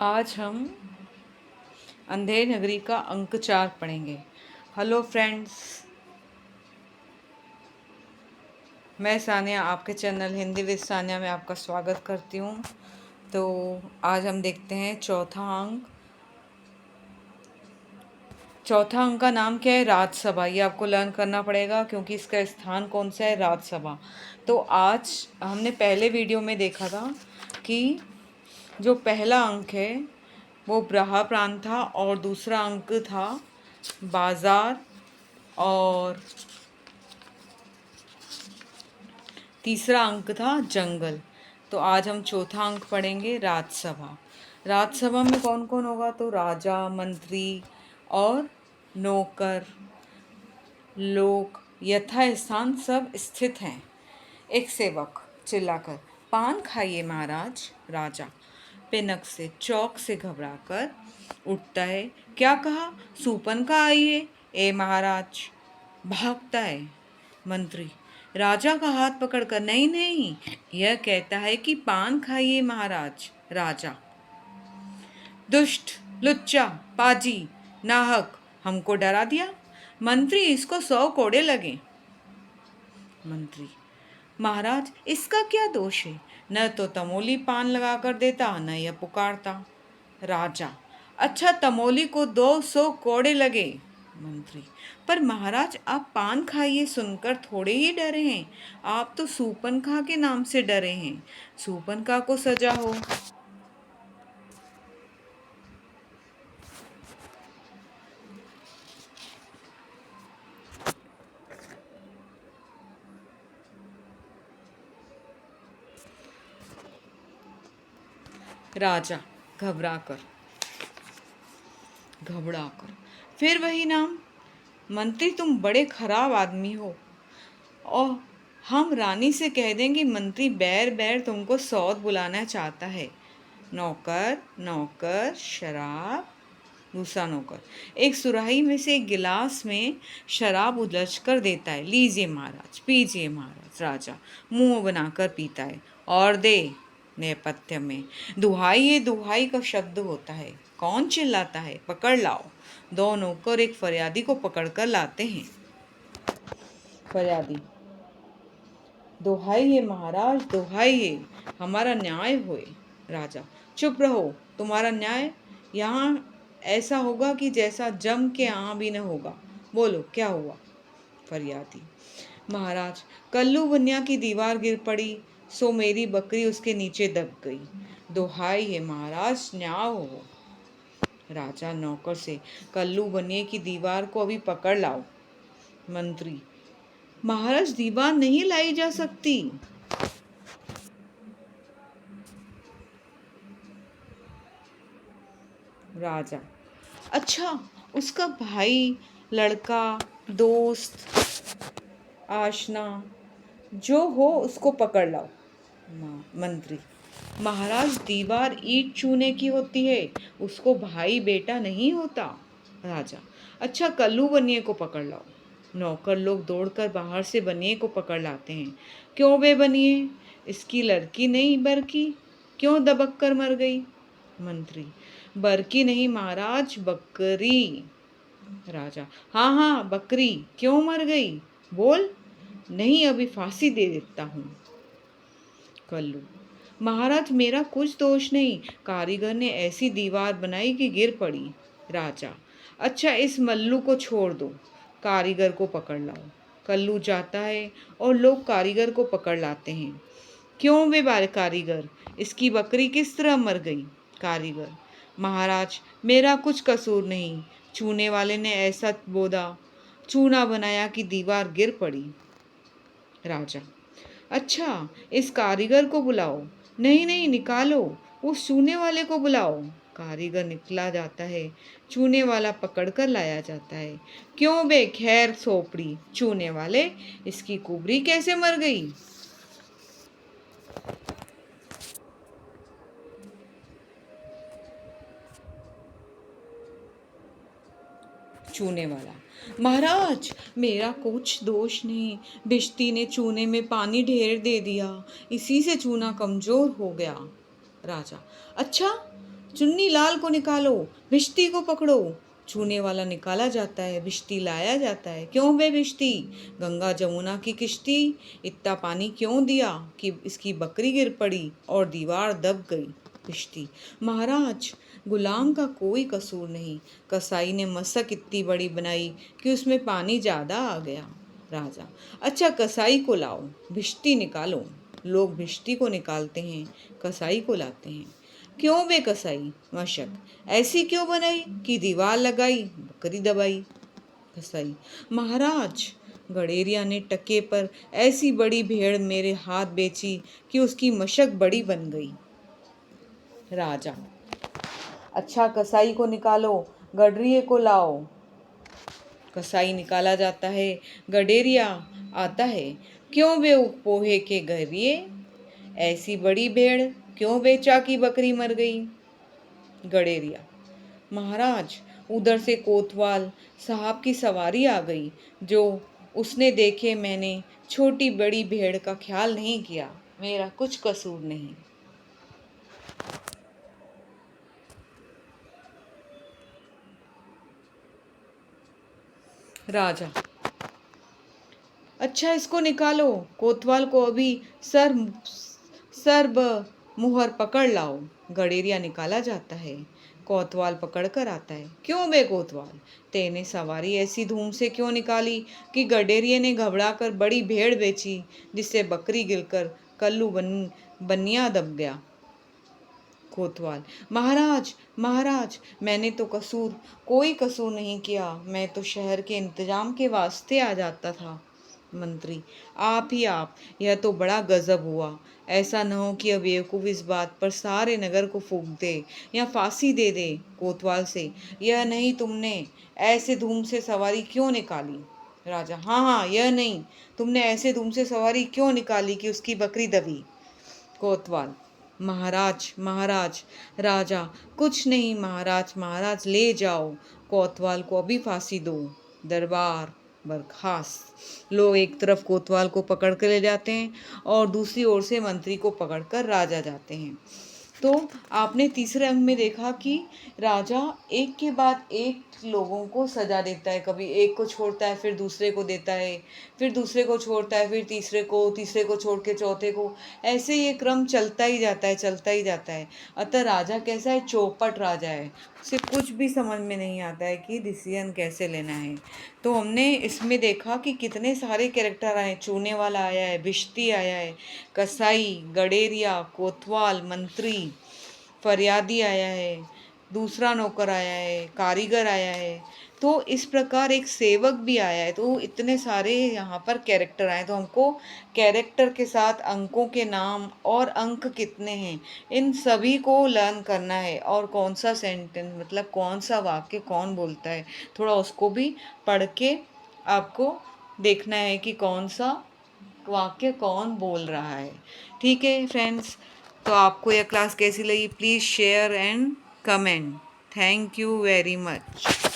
आज हम अंधेर नगरी का अंक 4 पढ़ेंगे। हेलो फ्रेंड्स, मैं सानिया आपके चैनल हिंदी विद सानिया में आपका स्वागत करती हूँ। तो आज हम देखते हैं चौथा अंक। चौथा अंक का नाम क्या है? राज्यसभा। ये आपको लर्न करना पड़ेगा क्योंकि इसका स्थान कौन सा है? राज्यसभा। तो आज हमने पहले वीडियो में देखा था कि जो पहला अंक है वो ब्रहा प्रांत था और दूसरा अंक था बाजार और तीसरा अंक था जंगल। तो आज हम चौथा अंक पढ़ेंगे राज्यसभा। राज्यसभा में कौन कौन होगा? तो राजा, मंत्री और नौकर लोग यथास्थान सब स्थित हैं। एक सेवक चिल्लाकर, पान खाइए महाराज। राजा पिनक से चौक से घबराकर उठता है। क्या कहा? सूपन का आइए। ए महाराज भागता है। मंत्री राजा का हाथ पकड़कर, नहीं नहीं, यह कहता है कि पान खाइए महाराज। राजा दुष्ट, लुच्चा, पाजी, नाहक, हमको डरा दिया। मंत्री इसको 100 कोड़े लगे। मंत्री महाराज इसका क्या दोष है? न तो तमोली पान लगा कर देता, न यह पुकारता। राजा अच्छा, तमोली को 200 कोड़े लगे। मंत्री पर महाराज आप पान खाइए सुनकर थोड़े ही डरे हैं, आप तो सूपनखा के नाम से डरे हैं। सूपनखा को सजा हो। राजा घबराकर फिर वही नाम। मंत्री तुम बड़े खराब आदमी हो और हम रानी से कह देंगे मंत्री बैर बैर तुमको सौत बुलाना चाहता है। नौकर नौकर शराब। दूसरा नौकर एक सुराही में से एक गिलास में शराब उलझ कर देता है। लीजिए महाराज, पीजिए महाराज। राजा मुंह बनाकर पीता है। और दे। नेपथ्य में दुहाई, ये दुहाई का शब्द होता है। कौन चिल्लाता है? पकड़ लाओ। 2 नौकर एक फरियादी को पकड़कर लाते हैं। फरियादी दुहाई है महाराज, दुहाई है, हमारा न्याय होए। राजा चुप रहो, तुम्हारा न्याय यहाँ ऐसा होगा कि जैसा जम के यहाँ भी न होगा। बोलो क्या हुआ? फरियादी महाराज कल्लू बनिया की दीवार गिर पड़ी, सो मेरी बकरी उसके नीचे दब गई। दुहाई है महाराज, न्याय हो। राजा नौकर से, कल्लू बनिए की दीवार को अभी पकड़ लाओ। मंत्री महाराज दीवार नहीं लाई जा सकती। राजा अच्छा, उसका भाई, लड़का, दोस्त, आशना जो हो उसको पकड़ लाओ। मंत्री महाराज दीवार ईंट चूने की होती है, उसको भाई बेटा नहीं होता। राजा अच्छा, कल्लू बनिए को पकड़ लाओ। नौकर लोग दौड़कर बाहर से बनिए को पकड़ लाते हैं। क्यों बे बनिए? इसकी लड़की नहीं बरकी, क्यों दबक कर मर गई? मंत्री बरकी नहीं महाराज, बकरी। राजा हाँ हाँ बकरी, क्यों मर गई? बोल। नहीं, अभी फांसी दे देता हूँ। कल्लू महाराज मेरा कुछ दोष नहीं, कारीगर ने ऐसी दीवार बनाई कि गिर पड़ी। राजा अच्छा, इस मल्लू को छोड़ दो, कारीगर को पकड़ लाओ। कल्लू जाता है और लोग कारीगर को पकड़ लाते हैं। क्यों वे कारीगर, इसकी बकरी किस तरह मर गई? कारीगर महाराज मेरा कुछ कसूर नहीं, चूने वाले ने ऐसा बोदा चूना बनाया कि दीवार गिर पड़ी। राजा अच्छा, इस कारीगर को बुलाओ। नहीं नहीं, निकालो, उस चूने वाले को बुलाओ। कारीगर निकला जाता है, चूने वाला पकड़कर लाया जाता है। क्यों बे खैर सोपड़ी, चूने वाले इसकी कुबरी कैसे मर गई? चूने वाला महाराज मेरा कुछ दोष नहीं, भिश्ती ने चूने में पानी ढेर दे दिया, इसी से चूना कमजोर हो गया। राजा अच्छा, चुन्नी लाल को निकालो, भिश्ती को पकड़ो। छूने वाला निकाला जाता है, भिश्ती लाया जाता है। क्यों बे भिश्ती, गंगा जमुना की किश्ती, इतना पानी क्यों दिया कि इसकी बकरी गिर पड़ी और दीवार दब गई। भिश्ती, महाराज गुलाम का कोई कसूर नहीं, कसाई ने मशक इतनी बड़ी बनाई कि उसमें पानी ज़्यादा आ गया। राजा, अच्छा कसाई को लाओ, भिश्ती निकालो। लोग भिश्ती को निकालते हैं, कसाई को लाते हैं। क्यों बे कसाई, मशक ऐसी क्यों बनाई कि दीवार लगाई बकरी दबाई। कसाई, महाराज गडेरिया ने टके पर ऐसी बड़ी भेड़ मेरे हाथ बेची कि उसकी मशक बड़ी बन गई। राजा, अच्छा कसाई को निकालो, गडरिये को लाओ। कसाई निकाला जाता है, गडेरिया आता है। क्यों बे पोहे के गरिए, ऐसी बड़ी भेड़ क्यों बेचा कि बकरी मर गई। गडेरिया, महाराज उधर से कोतवाल साहब की सवारी आ गई, जो उसने देखे मैंने छोटी बड़ी भेड़ का ख्याल नहीं किया, मेरा कुछ कसूर नहीं। राजा, अच्छा इसको निकालो, कोतवाल को अभी सर सर्ब मुहर पकड़ लाओ। गडेरिया निकाला जाता है, कोतवाल पकड़ कर आता है। क्यों बे कोतवाल, तेने सवारी ऐसी धूम से क्यों निकाली कि गडेरिये ने घबरा कर बड़ी भेड़ बेची, जिससे बकरी गिरकर कल्लू बनिया दब गया। कोतवाल, महाराज महाराज मैंने तो कोई कसूर नहीं किया, मैं तो शहर के इंतजाम के वास्ते आ जाता था। मंत्री, आप ही आप, यह तो बड़ा गजब हुआ। ऐसा न हो कि अब बेवकूफ़ इस बात पर सारे नगर को फूंक दे या फांसी दे दे। कोतवाल से, यह नहीं, तुमने ऐसे धूम से सवारी क्यों निकाली। राजा, हाँ हाँ, यह नहीं, तुमने ऐसे धूम से सवारी क्यों निकाली कि उसकी बकरी दबी। कोतवाल, महाराज महाराज। राजा, कुछ नहीं महाराज महाराज, ले जाओ, कोतवाल को अभी फांसी दो। दरबार बर्खास्त। लोग एक तरफ कोतवाल को पकड़ कर ले जाते हैं और दूसरी ओर से मंत्री को पकड़कर राजा जाते हैं। तो आपने तीसरे अंक में देखा कि राजा एक के बाद एक लोगों को सजा देता है, कभी एक को छोड़ता है फिर दूसरे को देता है, फिर दूसरे को छोड़ता है फिर तीसरे को छोड़ के चौथे को, ऐसे ये क्रम चलता ही जाता है, चलता ही जाता है। अतः राजा कैसा है, चौपट राजा है, उसे कुछ भी समझ में नहीं आता है कि डिसीजन कैसे लेना है। तो हमने इसमें देखा कि कितने सारे कैरेक्टर आए, चूने वाला आया है, भिश्ती आया है, कसाई, गडेरिया, कोतवाल, मंत्री, फरियादी आया है, दूसरा नौकर आया है, कारीगर आया है, तो इस प्रकार एक सेवक भी आया है। तो इतने सारे यहाँ पर कैरेक्टर आए, तो हमको कैरेक्टर के साथ अंकों के नाम और अंक कितने हैं इन सभी को लर्न करना है, और कौन सा सेंटेंस मतलब कौन सा वाक्य कौन बोलता है, थोड़ा उसको भी पढ़ के आपको देखना है कि कौन सा वाक्य कौन बोल रहा है। ठीक है फ्रेंड्स, तो आपको यह क्लास कैसी लगी, please share and comment. Thank you very much.